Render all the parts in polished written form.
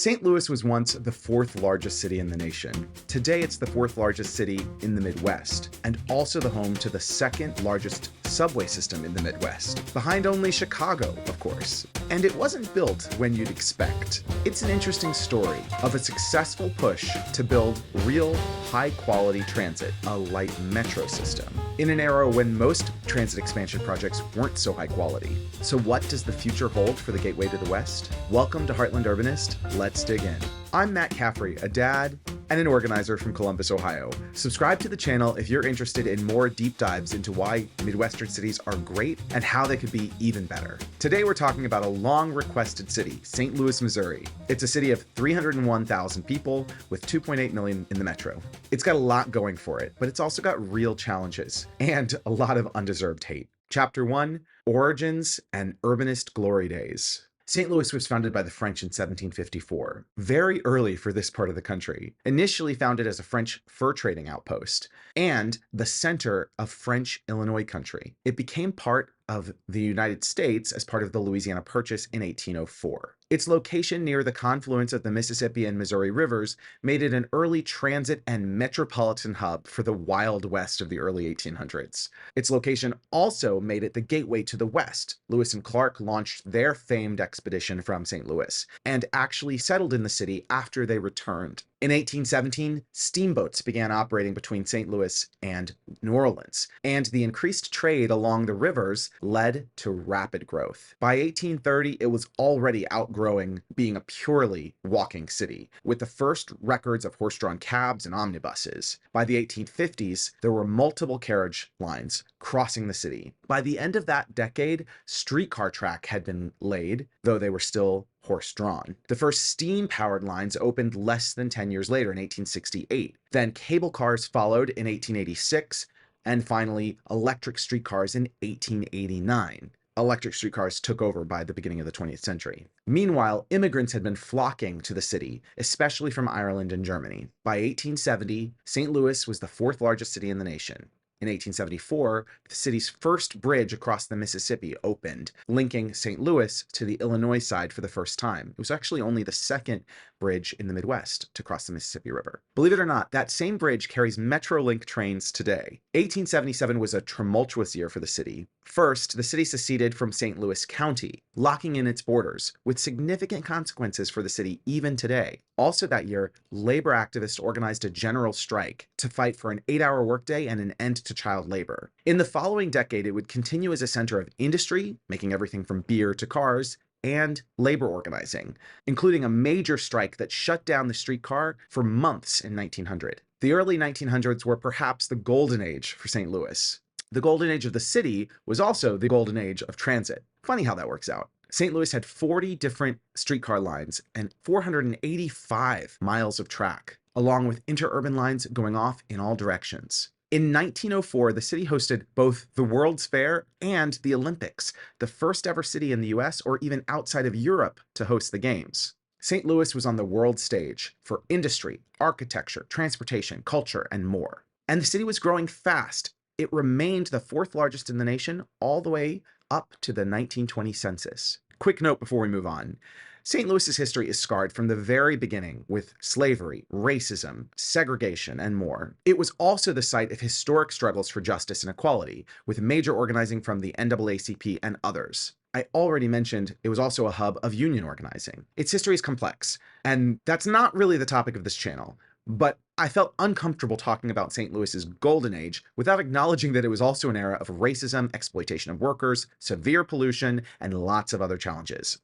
St. Louis was once the fourth largest city in the nation. Today, it's the fourth largest city in the Midwest, and also the home to the second largest subway system in the Midwest, behind only Chicago, of course. And it wasn't built when you'd expect. It's an interesting story of a successful push to build real, high-quality transit, a light metro system, in an era when most transit expansion projects weren't so high quality. So what does the future hold for the Gateway to the West? Welcome to Heartland Urbanist. Let's dig in. I'm Matt Caffrey, a dad and an organizer from Columbus, Ohio. Subscribe to the channel if you're interested in more deep dives into why Midwestern cities are great and how they could be even better. Today we're talking about a long-requested city, St. Louis, Missouri. It's a city of 301,000 people with 2.8 million in the metro. It's got a lot going for it, but it's also got real challenges and a lot of undeserved hate. Chapter 1, Origins and Urbanist Glory Days. St. Louis was founded by the French in 1754, very early for this part of the country, initially founded as a French fur trading outpost, and the center of French Illinois country. It became part of the United States as part of the Louisiana Purchase in 1804. Its location near the confluence of the Mississippi and Missouri rivers made it an early transit and metropolitan hub for the Wild West of the early 1800s. Its location also made it the gateway to the West. Lewis and Clark launched their famed expedition from St. Louis and actually settled in the city after they returned. In 1817, steamboats began operating between St. Louis and New Orleans, and the increased trade along the rivers led to rapid growth. By 1830, it was already outgrowing being a purely walking city, with the first records of horse-drawn cabs and omnibuses. By the 1850s, there were multiple carriage lines crossing the city. By the end of that decade, streetcar track had been laid, though they were still horse-drawn. The first steam-powered lines opened less than 10 years later in 1868. Then cable cars followed in 1886, and finally electric streetcars in 1889. Electric streetcars took over by the beginning of the 20th century. Meanwhile, immigrants had been flocking to the city, especially from Ireland and Germany. By 1870, St. Louis was the fourth largest city in the nation. In 1874, the city's first bridge across the Mississippi opened, linking St. Louis to the Illinois side for the first time. It was actually only the second bridge in the Midwest to cross the Mississippi River. Believe it or not, that same bridge carries Metrolink trains today. 1877 was a tumultuous year for the city. First, the city seceded from St. Louis County, locking in its borders, with significant consequences for the city even today. Also that year, labor activists organized a general strike to fight for an 8-hour workday and an end to child labor. In the following decade, it would continue as a center of industry, making everything from beer to cars, and labor organizing, including a major strike that shut down the streetcar for months in 1900. The early 1900s were perhaps the golden age for St. Louis. The golden age of the city was also the golden age of transit. Funny how that works out. St. Louis had 40 different streetcar lines and 485 miles of track, along with interurban lines going off in all directions. In 1904, the city hosted both the World's Fair and the Olympics, the first ever city in the US or even outside of Europe to host the games. St. Louis was on the world stage for industry, architecture, transportation, culture, and more. And the city was growing fast. It remained the fourth largest in the nation all the way up to the 1920 census. Quick note before we move on. St. Louis's history is scarred from the very beginning with slavery, racism, segregation, and more. It was also the site of historic struggles for justice and equality, with major organizing from the NAACP and others. I already mentioned it was also a hub of union organizing. Its history is complex, and that's not really the topic of this channel, but I felt uncomfortable talking about St. Louis's golden age without acknowledging that it was also an era of racism, exploitation of workers, severe pollution, and lots of other challenges.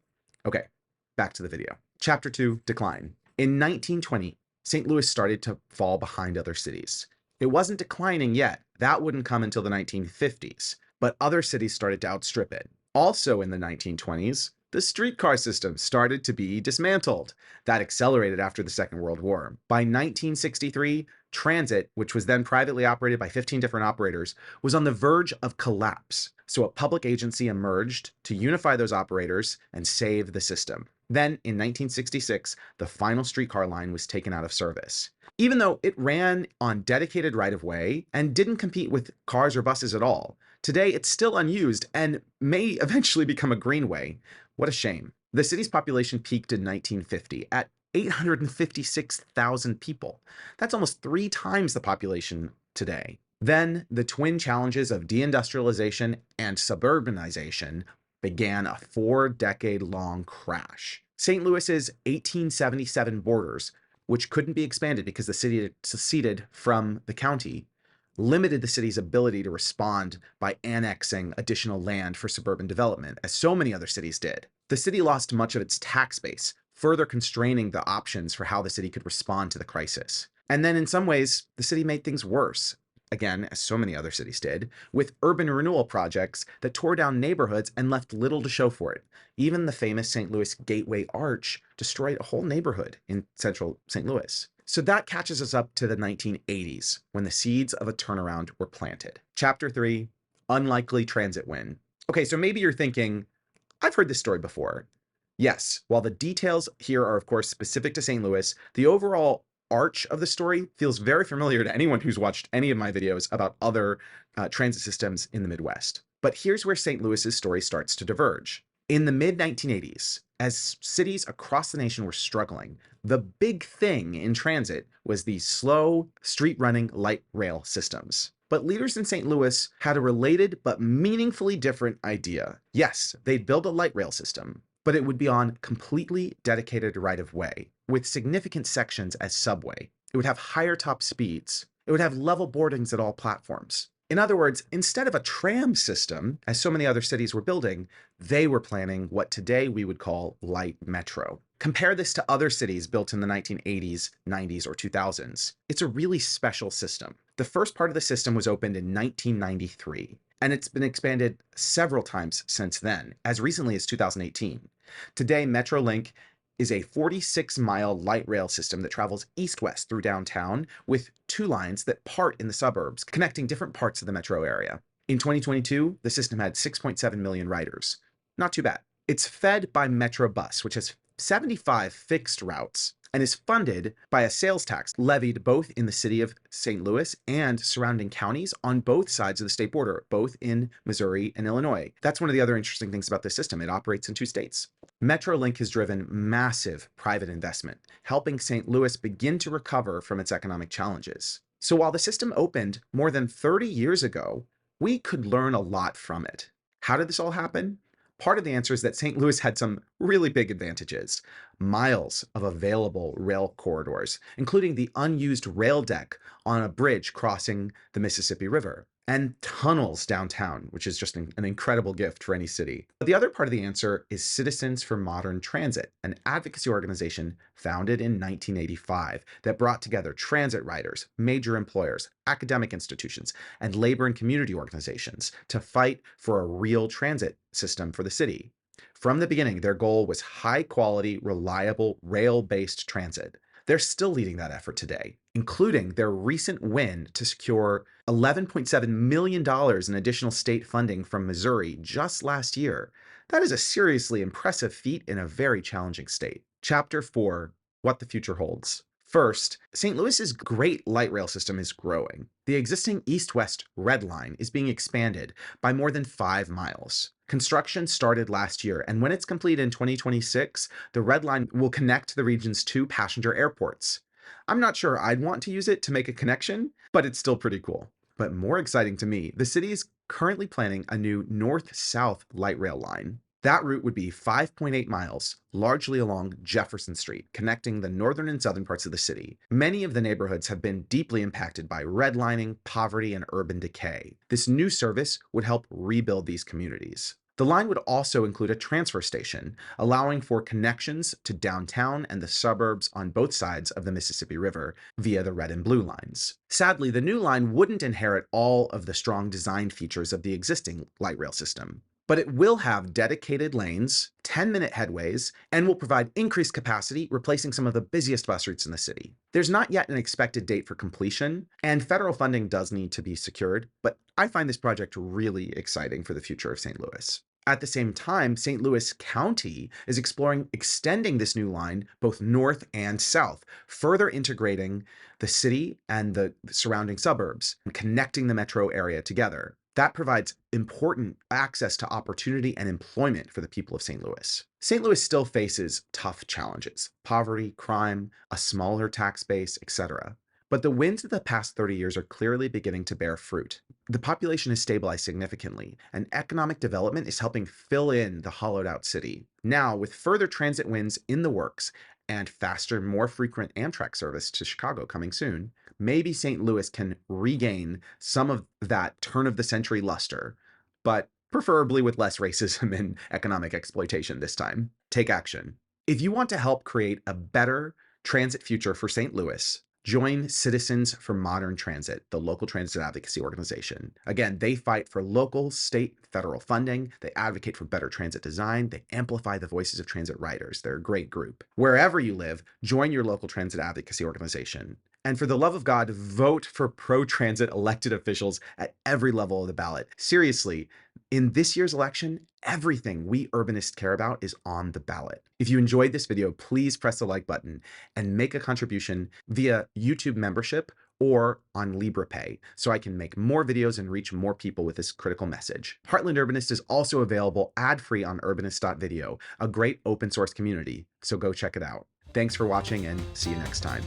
Okay. Back to the video. Chapter 2, Decline. In 1920, St. Louis started to fall behind other cities. It wasn't declining yet. That wouldn't come until the 1950s, but other cities started to outstrip it. Also in the 1920s, the streetcar system started to be dismantled. That accelerated after the Second World War. By 1963, transit, which was then privately operated by 15 different operators, was on the verge of collapse. So a public agency emerged to unify those operators and save the system. Then, in 1966, the final streetcar line was taken out of service. Even though it ran on dedicated right-of-way and didn't compete with cars or buses at all, today it's still unused and may eventually become a greenway. What a shame. The city's population peaked in 1950 at 856,000 people. That's almost 3 times the population today. Then the twin challenges of deindustrialization and suburbanization began a 4-decade-long crash. St. Louis's 1877 borders, which couldn't be expanded because the city had seceded from the county, limited the city's ability to respond by annexing additional land for suburban development, as so many other cities did. The city lost much of its tax base, further constraining the options for how the city could respond to the crisis. And then in some ways, the city made things worse, again, as so many other cities did, with urban renewal projects that tore down neighborhoods and left little to show for it. Even the famous St. Louis Gateway Arch destroyed a whole neighborhood in central St. Louis. So that catches us up to the 1980s, when the seeds of a turnaround were planted. Chapter 3, Unlikely Transit Win. Okay, so maybe you're thinking, I've heard this story before. Yes, while the details here are of course specific to St. Louis, the overall arch of the story feels very familiar to anyone who's watched any of my videos about other transit systems in the Midwest. But here's where St. Louis's story starts to diverge. In the mid-1980s, as cities across the nation were struggling, the big thing in transit was the slow, street-running light rail systems. But leaders in St. Louis had a related but meaningfully different idea. Yes, they'd build a light rail system, but it would be on completely dedicated right-of-way, with significant sections as subway. It would have higher top speeds. It would have level boardings at all platforms. In other words, instead of a tram system, as so many other cities were building, they were planning what today we would call light metro. Compare this to other cities built in the 1980s, 90s, or 2000s. It's a really special system. The first part of the system was opened in 1993, and it's been expanded several times since then, as recently as 2018. Today, Metrolink is a 46-mile light rail system that travels east-west through downtown with 2 lines that part in the suburbs, connecting different parts of the metro area. In 2022, the system had 6.7 million riders. Not too bad. It's fed by Metrobus, which has 75 fixed routes and is funded by a sales tax levied both in the city of St. Louis and surrounding counties on both sides of the state border, both in Missouri and Illinois. That's one of the other interesting things about this system. It operates in 2 states. Metrolink has driven massive private investment, helping St. Louis begin to recover from its economic challenges. So while the system opened more than 30 years ago, we could learn a lot from it. How did this all happen? Part of the answer is that St. Louis had some really big advantages. Miles of available rail corridors, including the unused rail deck on a bridge crossing the Mississippi River, and tunnels downtown, which is just an incredible gift for any city. But the other part of the answer is Citizens for Modern Transit, an advocacy organization founded in 1985 that brought together transit riders, major employers, academic institutions, and labor and community organizations to fight for a real transit system for the city. From the beginning, their goal was high-quality, reliable, rail-based transit. They're still leading that effort today, including their recent win to secure $11.7 million in additional state funding from Missouri just last year. That is a seriously impressive feat in a very challenging state. Chapter 4, What the Future Holds. First, St. Louis's great light rail system is growing. The existing east-west Red Line is being expanded by more than 5 miles. Construction started last year, and when it's complete in 2026, the Red Line will connect the region's 2 passenger airports. I'm not sure I'd want to use it to make a connection, but it's still pretty cool. But more exciting to me, the city is currently planning a new north-south light rail line. That route would be 5.8 miles, largely along Jefferson Street, connecting the northern and southern parts of the city. Many of the neighborhoods have been deeply impacted by redlining, poverty, and urban decay. This new service would help rebuild these communities. The line would also include a transfer station, allowing for connections to downtown and the suburbs on both sides of the Mississippi River via the red and blue lines. Sadly, the new line wouldn't inherit all of the strong design features of the existing light rail system, but it will have dedicated lanes, 10-minute headways, and will provide increased capacity, replacing some of the busiest bus routes in the city. There's not yet an expected date for completion, and federal funding does need to be secured, but I find this project really exciting for the future of St. Louis. At the same time, St. Louis County is exploring extending this new line both north and south, further integrating the city and the surrounding suburbs and connecting the metro area together. That provides important access to opportunity and employment for the people of St. Louis. St. Louis still faces tough challenges: poverty, crime, a smaller tax base, etc. But the wins of the past 30 years are clearly beginning to bear fruit. The population has stabilized significantly, and economic development is helping fill in the hollowed out city. Now, with further transit wins in the works and faster, more frequent Amtrak service to Chicago coming soon, maybe St. Louis can regain some of that turn of the century luster, but preferably with less racism and economic exploitation this time. Take action. If you want to help create a better transit future for St. Louis, join Citizens for Modern Transit, the local transit advocacy organization. Again, they fight for local, state, federal funding. They advocate for better transit design. They amplify the voices of transit riders. They're a great group. Wherever you live, join your local transit advocacy organization. And for the love of God, vote for pro-transit elected officials at every level of the ballot. Seriously, in this year's election, everything we urbanists care about is on the ballot. If you enjoyed this video, please press the like button and make a contribution via YouTube membership or on LibrePay so I can make more videos and reach more people with this critical message. Heartland Urbanist is also available ad-free on urbanist.video, a great open source community, so go check it out. Thanks for watching and see you next time.